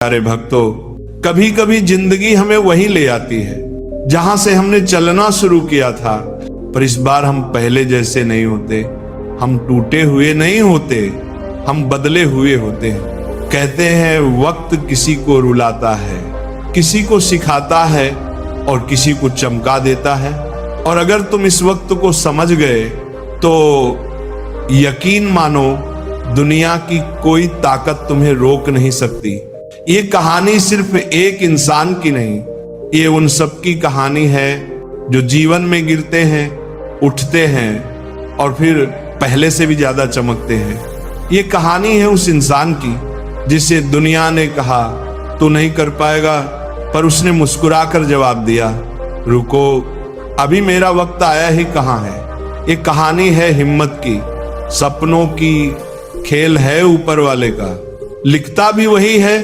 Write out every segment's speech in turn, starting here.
प्यारे भक्तों, कभी कभी जिंदगी हमें वहीं ले आती है जहां से हमने चलना शुरू किया था, पर इस बार हम पहले जैसे नहीं होते। हम टूटे हुए नहीं होते, हम बदले हुए होते हैं। कहते हैं वक्त किसी को रुलाता है, किसी को सिखाता है और किसी को चमका देता है। और अगर तुम इस वक्त को समझ गए तो यकीन मानो दुनिया की कोई ताकत तुम्हें रोक नहीं सकती। ये कहानी सिर्फ एक इंसान की नहीं, ये उन सब की कहानी है जो जीवन में गिरते हैं, उठते हैं और फिर पहले से भी ज्यादा चमकते हैं। ये कहानी है उस इंसान की जिसे दुनिया ने कहा तू नहीं कर पाएगा, पर उसने मुस्कुराकर जवाब दिया रुको, अभी मेरा वक्त आया ही कहां है। ये कहानी है हिम्मत की, सपनों की, खेल है ऊपर वाले का। लिखता भी वही है,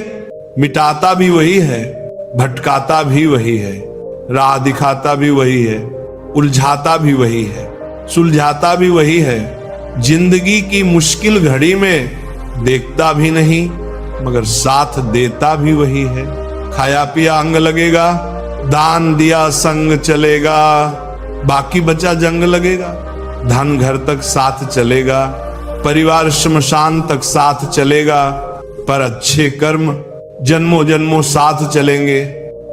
मिटाता भी वही है, भटकाता भी वही है, राह दिखाता भी वही है, उलझाता भी वही है, सुलझाता भी वही है। जिंदगी की मुश्किल घड़ी में देखता भी नहीं मगर साथ देता भी वही है। खाया पिया अंग लगेगा, दान दिया संग चलेगा, बाकी बचा जंग लगेगा। धन घर तक साथ चलेगा, परिवार शमशान तक साथ चलेगा, पर अच्छे कर्म जन्मों जन्मों साथ चलेंगे।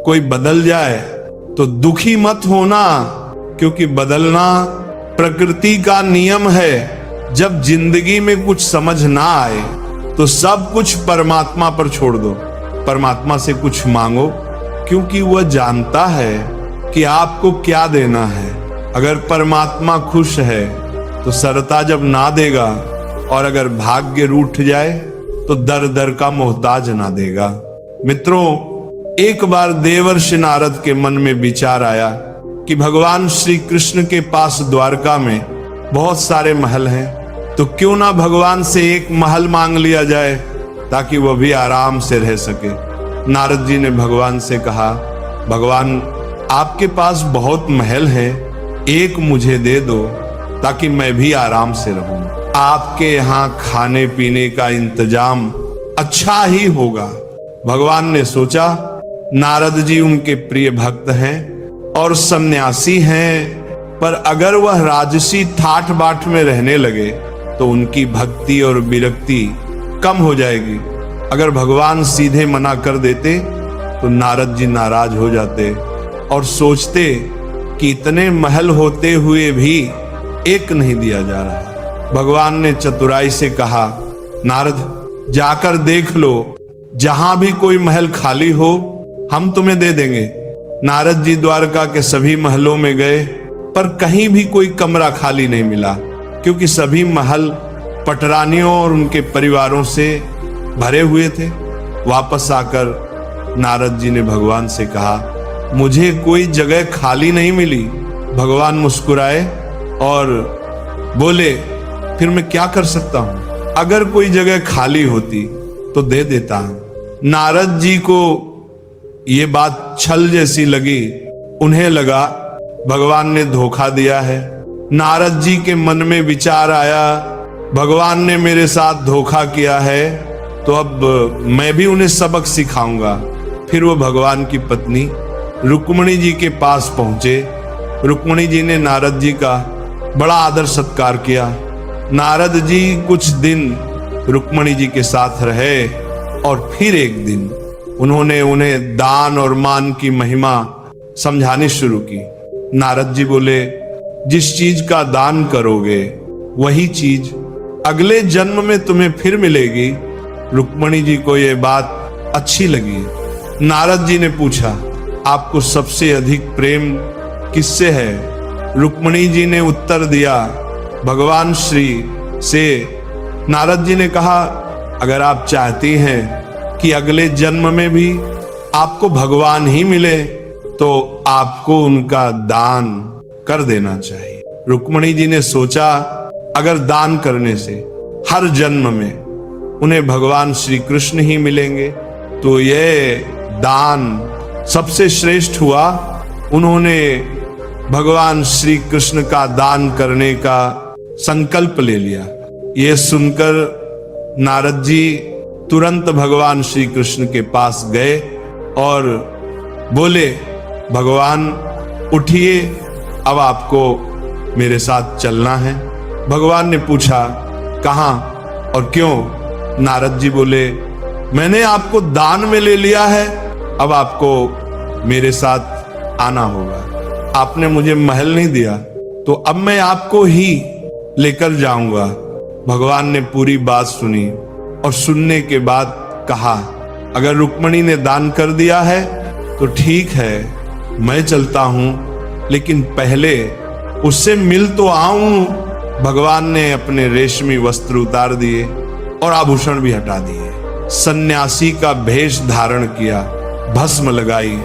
कोई बदल जाए तो दुखी मत होना, क्योंकि बदलना प्रकृति का नियम है। जब जिंदगी में कुछ समझ ना आए तो सब कुछ परमात्मा पर छोड़ दो, परमात्मा से कुछ मांगो, क्योंकि वह जानता है कि आपको क्या देना है। अगर परमात्मा खुश है तो सरता जब ना देगा, और अगर भाग्य रूठ जाए तो दर दर का मोहताज ना देगा। मित्रों, एक बार देवर्षि नारद के मन में विचार आया कि भगवान श्री कृष्ण के पास द्वारका में बहुत सारे महल हैं, तो क्यों ना भगवान से एक महल मांग लिया जाए ताकि वह भी आराम से रह सके। नारद जी ने भगवान से कहा, भगवान आपके पास बहुत महल हैं, एक मुझे दे दो ताकि मैं भी आराम से रहूं। आपके यहाँ खाने पीने का इंतजाम अच्छा ही होगा। भगवान ने सोचा नारद जी उनके प्रिय भक्त हैं और सन्यासी हैं, पर अगर वह राजसी ठाठ बाट में रहने लगे तो उनकी भक्ति और विरक्ति कम हो जाएगी। अगर भगवान सीधे मना कर देते तो नारद जी नाराज हो जाते और सोचते कि इतने महल होते हुए भी एक नहीं दिया जा रहा। भगवान ने चतुराई से कहा, नारद जाकर देख लो, जहां भी कोई महल खाली हो हम तुम्हें दे देंगे। नारद जी द्वारका के सभी महलों में गए, पर कहीं भी कोई कमरा खाली नहीं मिला, क्योंकि सभी महल पटरानियों और उनके परिवारों से भरे हुए थे। वापस आकर नारद जी ने भगवान से कहा, मुझे कोई जगह खाली नहीं मिली। भगवान मुस्कुराए और बोले, फिर मैं क्या कर सकता हूं? अगर कोई जगह खाली होती तो दे देता हूं। नारद जी को ये बात छल जैसी लगी। उन्हें लगा भगवान ने धोखा दिया है। नारद जी के मन में विचार आया, भगवान ने मेरे साथ धोखा किया है तो अब मैं भी उन्हें सबक सिखाऊंगा। फिर वो भगवान की पत्नी रुक्मिणी जी के पास पहुंचे। रुक्मिणी जी ने नारद जी का बड़ा आदर सत्कार किया। नारद जी कुछ दिन रुक्मिणी जी के साथ रहे और फिर एक दिन उन्होंने उन्हें दान और मान की महिमा समझानी शुरू की। नारद जी बोले, जिस चीज का दान करोगे वही चीज अगले जन्म में तुम्हें फिर मिलेगी। रुक्मिणी जी को यह बात अच्छी लगी। नारद जी ने पूछा, आपको सबसे अधिक प्रेम किससे है? रुक्मिणी जी ने उत्तर दिया, भगवान श्री से। नारद जी ने कहा, अगर आप चाहती हैं कि अगले जन्म में भी आपको भगवान ही मिले तो आपको उनका दान कर देना चाहिए। रुक्मिणी जी ने सोचा, अगर दान करने से हर जन्म में उन्हें भगवान श्री कृष्ण ही मिलेंगे तो यह दान सबसे श्रेष्ठ हुआ। उन्होंने भगवान श्री कृष्ण का दान करने का संकल्प ले लिया। यह सुनकर नारद जी तुरंत भगवान श्री कृष्ण के पास गए और बोले, भगवान उठिए, अब आपको मेरे साथ चलना है। भगवान ने पूछा, कहाँ और क्यों? नारद जी बोले, मैंने आपको दान में ले लिया है, अब आपको मेरे साथ आना होगा। आपने मुझे महल नहीं दिया, तो अब मैं आपको ही लेकर जाऊंगा। भगवान ने पूरी बात सुनी और सुनने के बाद कहा, अगर रुक्मणी ने दान कर दिया है तो ठीक है, मैं चलता हूं, लेकिन पहले उससे मिल तो आऊं। भगवान ने अपने रेशमी वस्त्र उतार दिए और आभूषण भी हटा दिए, सन्यासी का भेष धारण किया, भस्म लगाई,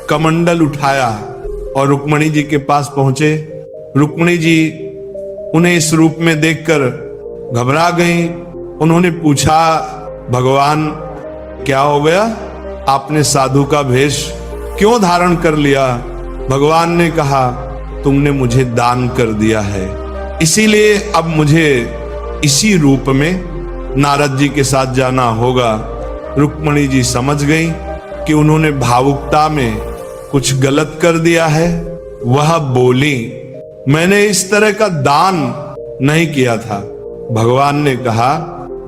कमंडल उठाया और रुक्मणी जी के पास पहुंचे। रुक्मणी जी उन्हें इस रूप में देखकर घबरा गई। उन्होंने पूछा, भगवान क्या हो गया? आपने साधु का भेष क्यों धारण कर लिया? भगवान ने कहा, तुमने मुझे दान कर दिया है, इसीलिए अब मुझे इसी रूप में नारद जी के साथ जाना होगा। रुक्मणी जी समझ गई कि उन्होंने भावुकता में कुछ गलत कर दिया है। वह बोली, मैंने इस तरह का दान नहीं किया था। भगवान ने कहा,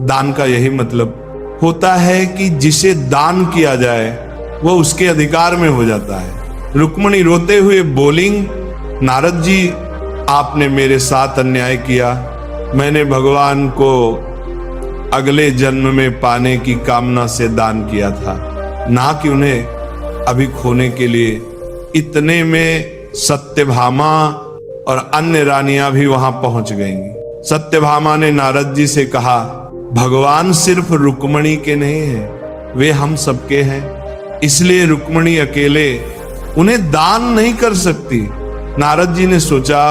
दान का यही मतलब होता है कि जिसे दान किया जाए वह उसके अधिकार में हो जाता है। रुक्मणी रोते हुए बोली, नारद जी, आपने मेरे साथ अन्याय किया। मैंने भगवान को अगले जन्म में पाने की कामना से दान किया था, ना कि उन्हें अभी खोने के लिए। इतने में सत्यभामा और अन्य रानियां भी वहां पहुंच गईं। सत्यभामा ने नारद जी से कहा, भगवान सिर्फ रुक्मणी के नहीं हैं, वे हम सबके हैं, इसलिए रुक्मणी अकेले उन्हें दान नहीं कर सकती। नारद जी ने सोचा,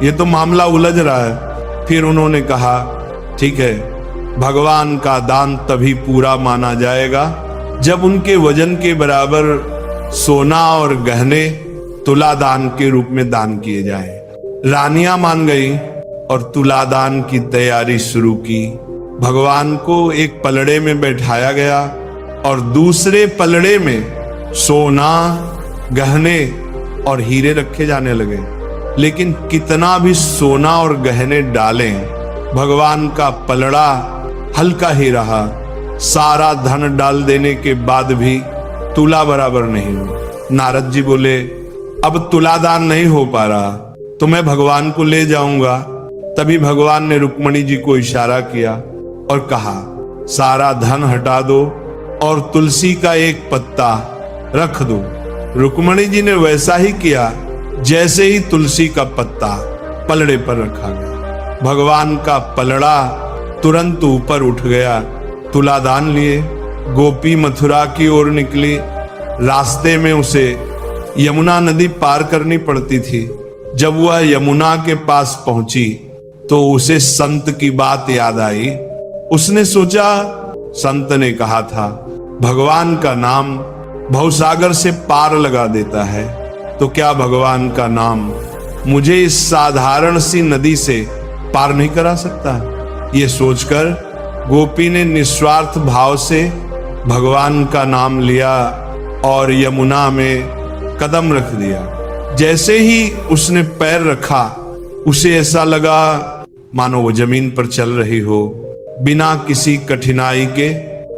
ये तो मामला उलझ रहा है। फिर उन्होंने कहा, ठीक है, भगवान का दान तभी पूरा माना जाएगा जब उनके वजन के बराबर सोना और गहने तुला दान के रूप में दान किए जाएं। रानियां मान गई और तुला दान की तैयारी शुरू की। भगवान को एक पलड़े में बैठाया गया और दूसरे पलड़े में सोना, गहने और हीरे रखे जाने लगे। लेकिन कितना भी सोना और गहने डालें, भगवान का पलड़ा हल्का ही रहा। सारा धन डाल देने के बाद भी तुला बराबर नहीं हुआ। नारद जी बोले, अब तुलादान नहीं हो पा रहा, तो मैं भगवान को ले जाऊंगा। तभी भगवान ने रुक्मणी जी को इशारा किया और कहा, सारा धन हटा दो और तुलसी का एक पत्ता रख दो। रुक्मणी जी ने वैसा ही किया जैसे ही तुलसी का पत्ता पलड़े पर रखा गया। भगवान का पलड़ा तुरंत ऊपर उठ गया। तुलादान लिए गोपी मथुरा की ओर निकली। रास्ते में उसे यमुना नदी पार करनी पड़ती थी। जब वह यमुना के पास पहुंची तो उसे संत की बात याद आई। उसने सोचा, संत ने कहा था, भगवान का नाम भवसागर से पार लगा देता है, तो क्या भगवान का नाम मुझे इस साधारण सी नदी से पार नहीं करा सकता? ये सोचकर गोपी ने निस्वार्थ भाव से भगवान का नाम लिया और यमुना में कदम रख दिया। जैसे ही उसने पैर रखा, उसे ऐसा लगा मानो वो जमीन पर चल रही हो। बिना किसी कठिनाई के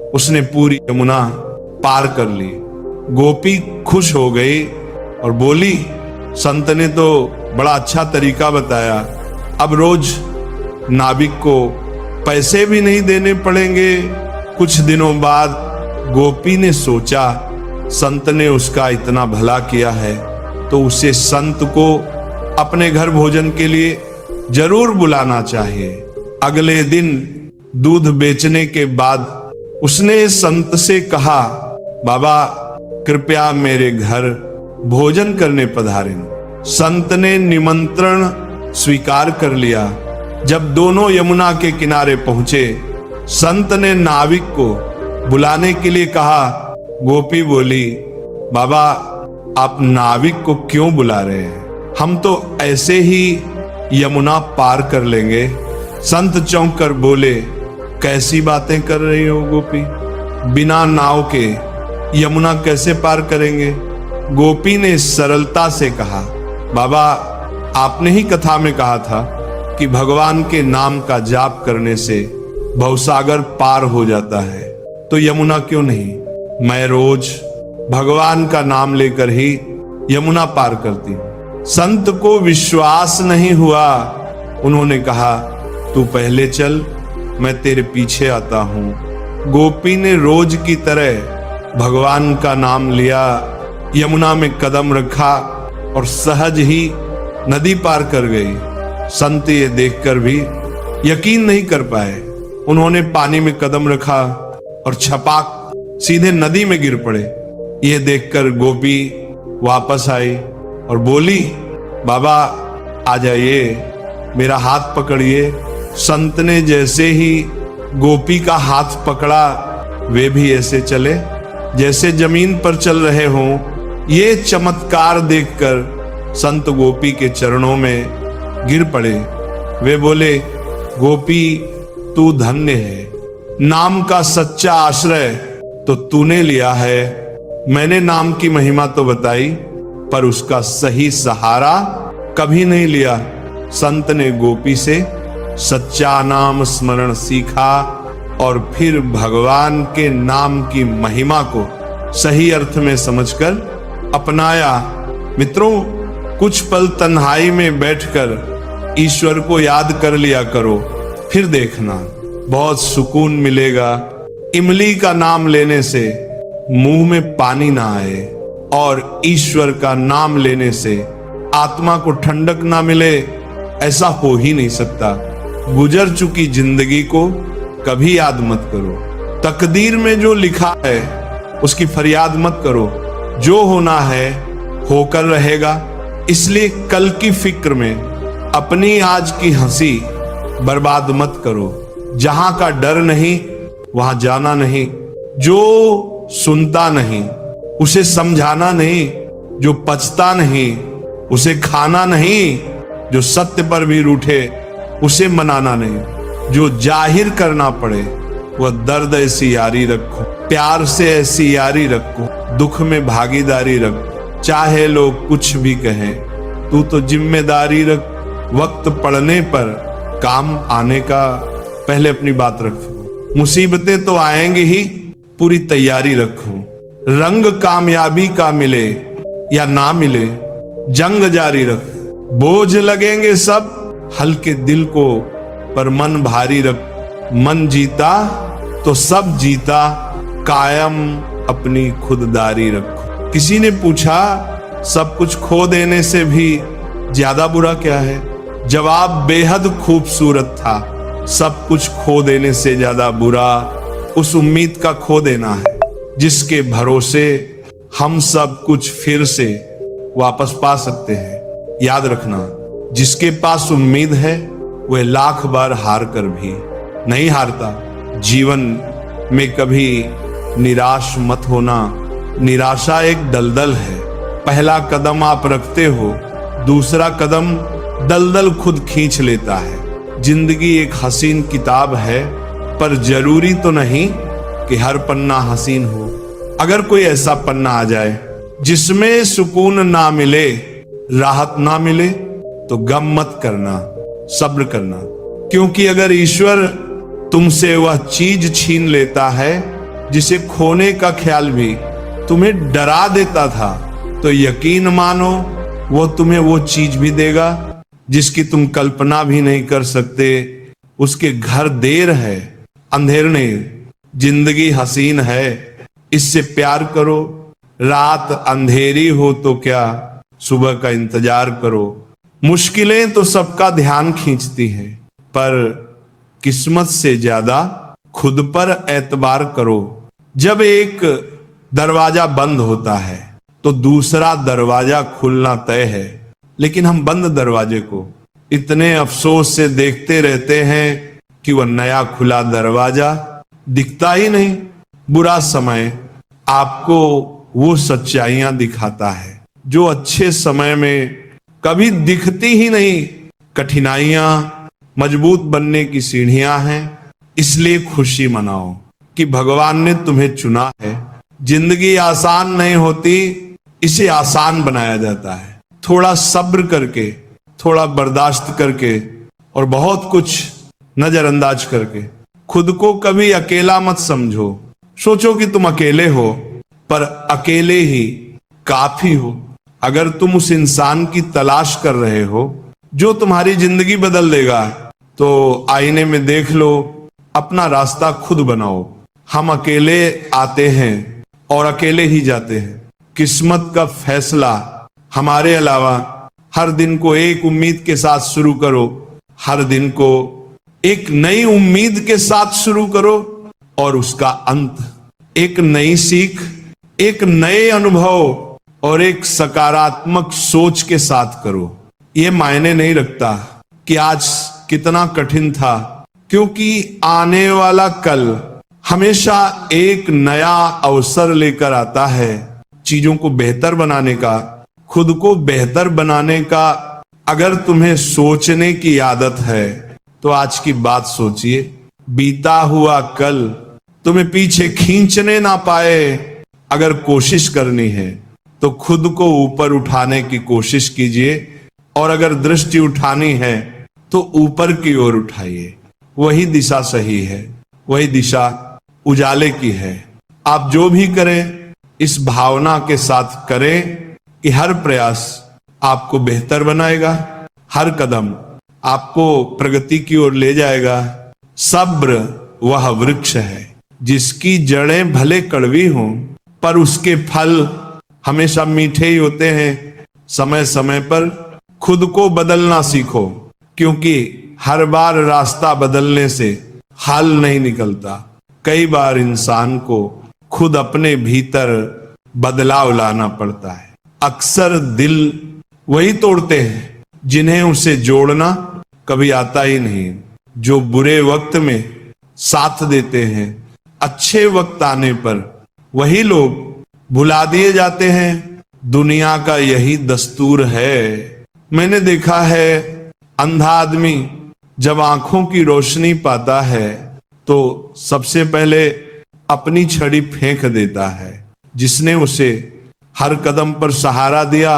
उसने पूरी यमुना पार कर ली। गोपी खुश हो गई और बोली, संत ने तो बड़ा अच्छा तरीका बताया, अब रोज नाविक को पैसे भी नहीं देने पड़ेंगे। कुछ दिनों बाद गोपी ने सोचा, संत ने उसका इतना भला किया है तो उसे संत को अपने घर भोजन के लिए जरूर बुलाना चाहिए। अगले दिन दूध बेचने के बाद उसने संत से कहा, बाबा कृपया मेरे घर भोजन करने पधारें। संत ने निमंत्रण स्वीकार कर लिया। जब दोनों यमुना के किनारे पहुंचे, संत ने नाविक को बुलाने के लिए कहा। गोपी बोली, बाबा आप नाविक को क्यों बुला रहे हैं? हम तो ऐसे ही यमुना पार कर लेंगे। संत चौंक कर बोले, कैसी बातें कर रही हो गोपी, बिना नाव के यमुना कैसे पार करेंगे? गोपी ने सरलता से कहा, बाबा आपने ही कथा में कहा था कि भगवान के नाम का जाप करने से भवसागर पार हो जाता है, तो यमुना क्यों नहीं? मैं रोज भगवान का नाम लेकर ही यमुना पार करती हूं। संत को विश्वास नहीं हुआ, उन्होंने कहा तू पहले चल, मैं तेरे पीछे आता हूं। गोपी ने रोज की तरह भगवान का नाम लिया, यमुना में कदम रखा और सहज ही नदी पार कर गई। संत ये देखकर भी यकीन नहीं कर पाए। उन्होंने पानी में कदम रखा और छपाक सीधे नदी में गिर पड़े। ये देखकर गोपी वापस आई और बोली, बाबा आ जाइए, मेरा हाथ पकड़िए। संत ने जैसे ही गोपी का हाथ पकड़ा, वे भी ऐसे चले जैसे जमीन पर चल रहे हों। ये चमत्कार देखकर संत गोपी के चरणों में गिर पड़े। वे बोले, गोपी तू धन्य है, नाम का सच्चा आश्रय तो तूने लिया है। मैंने नाम की महिमा तो बताई, पर उसका सही सहारा कभी नहीं लिया। संत ने गोपी से सच्चा नाम स्मरण सीखा और फिर भगवान के नाम की महिमा को सही अर्थ में समझकर अपनाया। मित्रों, कुछ पल तन्हाई में बैठकर ईश्वर को याद कर लिया करो, फिर देखना बहुत सुकून मिलेगा। इमली का नाम लेने से मुंह में पानी ना आए और ईश्वर का नाम लेने से आत्मा को ठंडक ना मिले, ऐसा हो ही नहीं सकता। गुजर चुकी जिंदगी को कभी याद मत करो। तकदीर में जो लिखा है उसकी फरियाद मत करो। जो होना है होकर रहेगा, इसलिए कल की फिक्र में अपनी आज की हंसी बर्बाद मत करो। जहां का डर नहीं वहां जाना नहीं। जो सुनता नहीं उसे समझाना नहीं। जो पचता नहीं उसे खाना नहीं। जो सत्य पर भी रूठे उसे मनाना नहीं। जो जाहिर करना पड़े वह दर्द ऐसी यारी रखो, प्यार से ऐसी यारी रखो, दुख में भागीदारी रखो। चाहे लोग कुछ भी कहें, तू तो जिम्मेदारी रख। वक्त पड़ने पर काम आने का पहले अपनी बात रखो। मुसीबतें तो आएंगी ही, पूरी तैयारी रखो। रंग कामयाबी का मिले या ना मिले, जंग जारी रख। बोझ लगेंगे सब हल्के दिल को, पर मन भारी रख। मन जीता तो सब जीता, कायम अपनी खुददारी रखो। किसी ने पूछा, सब कुछ खो देने से भी ज्यादा बुरा क्या है? जवाब बेहद खूबसूरत था। सब कुछ खो देने से ज्यादा बुरा उस उम्मीद का खो देना है जिसके भरोसे हम सब कुछ फिर से वापस पा सकते हैं। याद रखना, जिसके पास उम्मीद है वह लाख बार हार कर भी नहीं हारता। जीवन में कभी निराश मत होना। निराशा एक दलदल है। पहला कदम आप रखते हो, दूसरा कदम दलदल खुद खींच लेता है। जिंदगी एक हसीन किताब है, पर जरूरी तो नहीं कि हर पन्ना हसीन हो। अगर कोई ऐसा पन्ना आ जाए जिसमें सुकून ना मिले, राहत ना मिले, तो गम मत करना, सब्र करना। क्योंकि अगर ईश्वर तुमसे वह चीज छीन लेता है जिसे खोने का ख्याल भी तुम्हें डरा देता था, तो यकीन मानो वो तुम्हें वो चीज भी देगा जिसकी तुम कल्पना भी नहीं कर सकते। उसके घर देर है, अंधेर नहीं। जिंदगी हसीन है, इससे प्यार करो। रात अंधेरी हो तो क्या, सुबह का इंतजार करो। मुश्किलें तो सबका ध्यान खींचती हैं, पर किस्मत से ज्यादा खुद पर एतबार करो। जब एक दरवाजा बंद होता है तो दूसरा दरवाजा खुलना तय है, लेकिन हम बंद दरवाजे को इतने अफसोस से देखते रहते हैं कि वह नया खुला दरवाजा दिखता ही नहीं। बुरा समय आपको वो सच्चाइयां दिखाता है जो अच्छे समय में कभी दिखती ही नहीं। कठिनाइयां मजबूत बनने की सीढ़ियां हैं, इसलिए खुशी मनाओ कि भगवान ने तुम्हें चुना है। जिंदगी आसान नहीं होती, इसे आसान बनाया जाता है। थोड़ा सब्र करके, थोड़ा बर्दाश्त करके और बहुत कुछ नजरअंदाज करके। खुद को कभी अकेला मत समझो। सोचो कि तुम अकेले हो, पर अकेले ही काफी हो। अगर तुम उस इंसान की तलाश कर रहे हो जो तुम्हारी जिंदगी बदल देगा, तो आईने में देख लो, अपना रास्ता खुद बनाओ। हम अकेले आते हैं और अकेले ही जाते हैं। किस्मत का फैसला हमारे अलावा। हर दिन को एक उम्मीद के साथ शुरू करो, हर दिन को एक नई उम्मीद के साथ शुरू करो और उसका अंत एक नई सीख, एक नए अनुभव और एक सकारात्मक सोच के साथ करो। ये मायने नहीं रखता कि आज कितना कठिन था, क्योंकि आने वाला कल हमेशा एक नया अवसर लेकर आता है चीजों को बेहतर बनाने का, खुद को बेहतर बनाने का। अगर तुम्हें सोचने की आदत है तो आज की बात सोचिए। बीता हुआ कल तुम्हें पीछे खींचने ना पाए। अगर कोशिश करनी है तो खुद को ऊपर उठाने की कोशिश कीजिए, और अगर दृष्टि उठानी है तो ऊपर की ओर उठाइए। वही दिशा सही है, वही दिशा उजाले की है। आप जो भी करें इस भावना के साथ करें कि हर प्रयास आपको बेहतर बनाएगा, हर कदम आपको प्रगति की ओर ले जाएगा। सब्र वह वृक्ष है जिसकी जड़ें भले कड़वी हों, पर उसके फल हमेशा मीठे ही होते हैं। समय समय पर खुद को बदलना सीखो, क्योंकि हर बार रास्ता बदलने से हल नहीं निकलता। कई बार इंसान को खुद अपने भीतर बदलाव लाना पड़ता है। अक्सर दिल वही तोड़ते हैं जिन्हें उसे जोड़ना कभी आता ही नहीं। जो बुरे वक्त में साथ देते हैं, अच्छे वक्त आने पर वही लोग भुला दिए जाते हैं। दुनिया का यही दस्तूर है। मैंने देखा है, अंधा आदमी जब आंखों की रोशनी पाता है तो सबसे पहले अपनी छड़ी फेंक देता है जिसने उसे हर कदम पर सहारा दिया।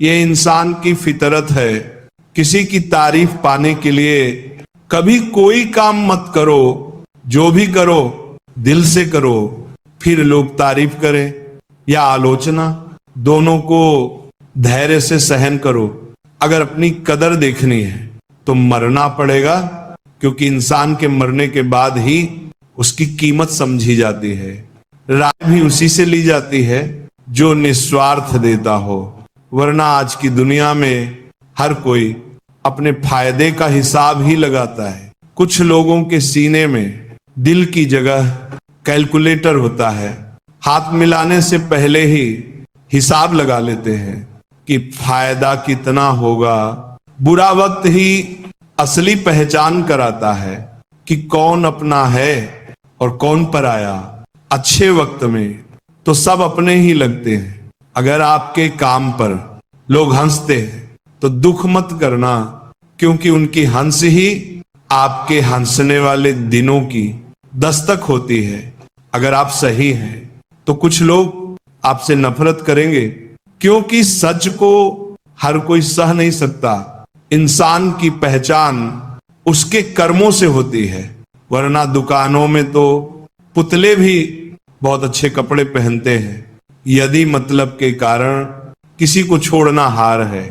ये इंसान की फितरत है। किसी की तारीफ पाने के लिए कभी कोई काम मत करो। जो भी करो दिल से करो, फिर लोग तारीफ करें या आलोचना, दोनों को धैर्य से सहन करो। अगर अपनी कदर देखनी है तो मरना पड़ेगा, क्योंकि इंसान के मरने के बाद ही उसकी कीमत समझी जाती है। राय भी उसी से ली जाती है जो निस्वार्थ देता हो, वरना आज की दुनिया में हर कोई अपने फायदे का हिसाब ही लगाता है। कुछ लोगों के सीने में दिल की जगह कैलकुलेटर होता है। हाथ मिलाने से पहले ही हिसाब लगा लेते हैं कि फायदा कितना होगा। बुरा वक्त ही असली पहचान कराता है कि कौन अपना है और कौन पराया। अच्छे वक्त में तो सब अपने ही लगते हैं। अगर आपके काम पर लोग हंसते हैं तो दुख मत करना, क्योंकि उनकी हंस ही आपके हंसने वाले दिनों की दस्तक होती है। अगर आप सही हैं तो कुछ लोग आपसे नफरत करेंगे, क्योंकि सच को हर कोई सह नहीं सकता। इंसान की पहचान उसके कर्मों से होती है, वरना दुकानों में तो पुतले भी बहुत अच्छे कपड़े पहनते हैं। यदि मतलब के कारण किसी को छोड़ना हार है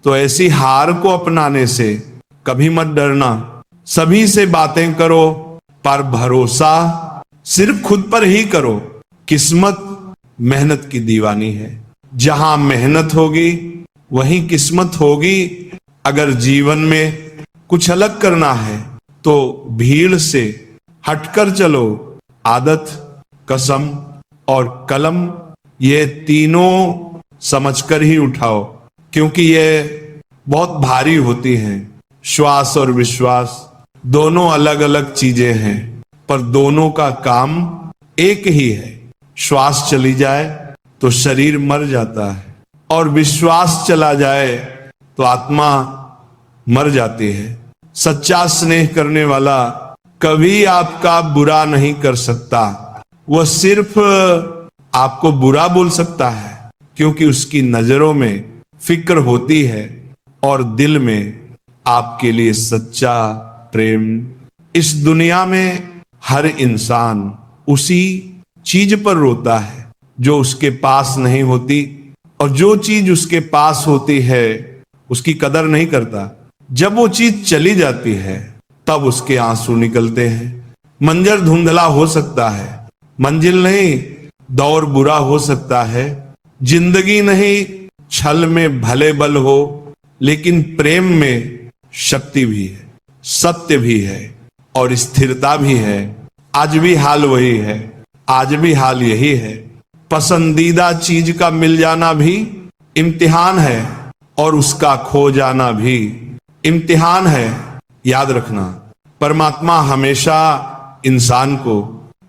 तो ऐसी हार को अपनाने से कभी मत डरना। सभी से बातें करो, पर भरोसा सिर्फ खुद पर ही करो। किस्मत मेहनत की दीवानी है। जहां मेहनत होगी वहीं किस्मत होगी। अगर जीवन में कुछ अलग करना है तो भीड़ से हटकर चलो। आदत, कसम और कलम, ये तीनों समझकर ही उठाओ, क्योंकि ये बहुत भारी होती हैं। श्वास और विश्वास दोनों अलग अलग चीजें हैं, पर दोनों का काम एक ही है। श्वास चली जाए तो शरीर मर जाता है, और विश्वास चला जाए तो आत्मा मर जाती है। सच्चा स्नेह करने वाला कभी आपका बुरा नहीं कर सकता। वह सिर्फ आपको बुरा बोल सकता है क्योंकि उसकी नजरों में फिक्र होती है और दिल में आपके लिए सच्चा प्रेम। इस दुनिया में हर इंसान उसी चीज पर रोता है जो उसके पास नहीं होती, और जो चीज उसके पास होती है उसकी कदर नहीं करता। जब वो चीज चली जाती है तब उसके आंसू निकलते हैं। मंजर धुंधला हो सकता है, मंजिल नहीं, दौर बुरा हो सकता है, जिंदगी नहीं, छल में भले बल हो, लेकिन प्रेम में शक्ति भी है, सत्य भी है और स्थिरता भी है। आज भी हाल वही है, आज भी हाल यही है। पसंदीदा चीज का मिल जाना भी इम्तिहान है और उसका खो जाना भी इम्तिहान है। याद रखना, परमात्मा हमेशा इंसान को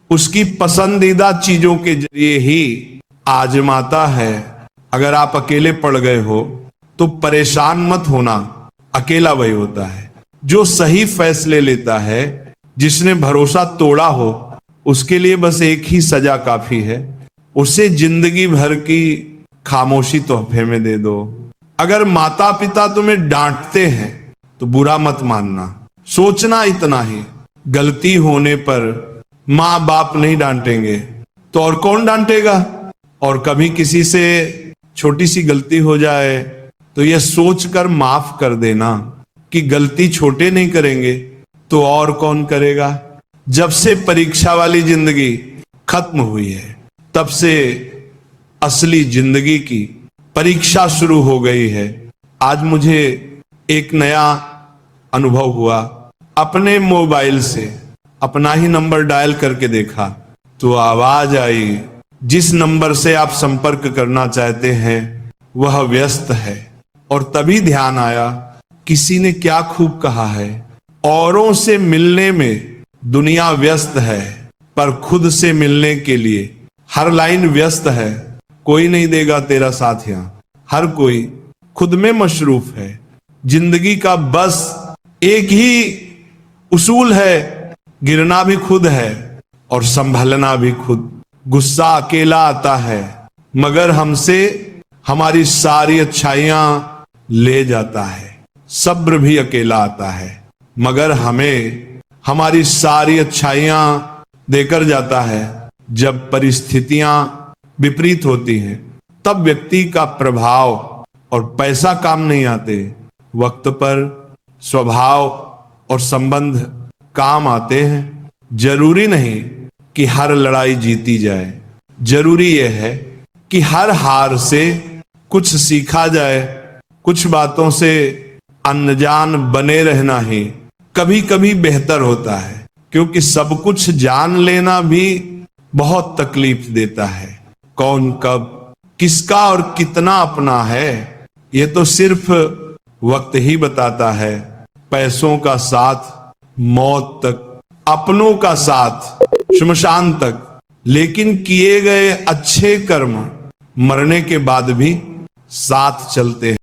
उसकी पसंदीदा चीजों के जरिए ही आजमाता है। अगर आप अकेले पड़ गए हो तो परेशान मत होना, अकेला वही होता है जो सही फैसले लेता है। जिसने भरोसा तोड़ा हो उसके लिए बस एक ही सजा काफी है, उसे जिंदगी भर की खामोशी तोहफे में दे दो। अगर माता पिता तुम्हें डांटते हैं तो बुरा मत मानना, सोचना इतना ही, गलती होने पर माँ बाप नहीं डांटेंगे तो और कौन डांटेगा। और कभी किसी से छोटी सी गलती हो जाए तो यह सोचकर माफ कर देना कि गलती छोटे नहीं करेंगे तो और कौन करेगा। जब से परीक्षा वाली जिंदगी खत्म हुई है तब से असली जिंदगी की परीक्षा शुरू हो गई है। आज मुझे एक नया अनुभव हुआ। अपने मोबाइल से अपना ही नंबर डायल करके देखा तो आवाज आई, जिस नंबर से आप संपर्क करना चाहते हैं वह व्यस्त है। और तभी ध्यान आया, किसी ने क्या खूब कहा है, औरों से मिलने में दुनिया व्यस्त है पर खुद से मिलने के लिए हर लाइन व्यस्त है। कोई नहीं देगा तेरा साथ यहां, हर कोई खुद में मशरूफ है। जिंदगी का बस एक ही उसूल है, गिरना भी खुद है और संभलना भी खुद। गुस्सा अकेला आता है मगर हमसे हमारी सारी अच्छाइयां ले जाता है। सब्र भी अकेला आता है मगर हमें हमारी सारी अच्छाइयां देकर जाता है। जब परिस्थितियां विपरीत होती हैं तब व्यक्ति का प्रभाव और पैसा काम नहीं आते, वक्त पर स्वभाव और संबंध काम आते हैं। जरूरी नहीं कि हर लड़ाई जीती जाए, जरूरी यह है कि हर हार से कुछ सीखा जाए। कुछ बातों से अनजान बने रहना ही कभी कभी बेहतर होता है, क्योंकि सब कुछ जान लेना भी बहुत तकलीफ देता है। कौन कब किसका और कितना अपना है ये तो सिर्फ वक्त ही बताता है। पैसों का साथ मौत तक, अपनों का साथ श्मशान तक, लेकिन किए गए अच्छे कर्म मरने के बाद भी साथ चलते हैं।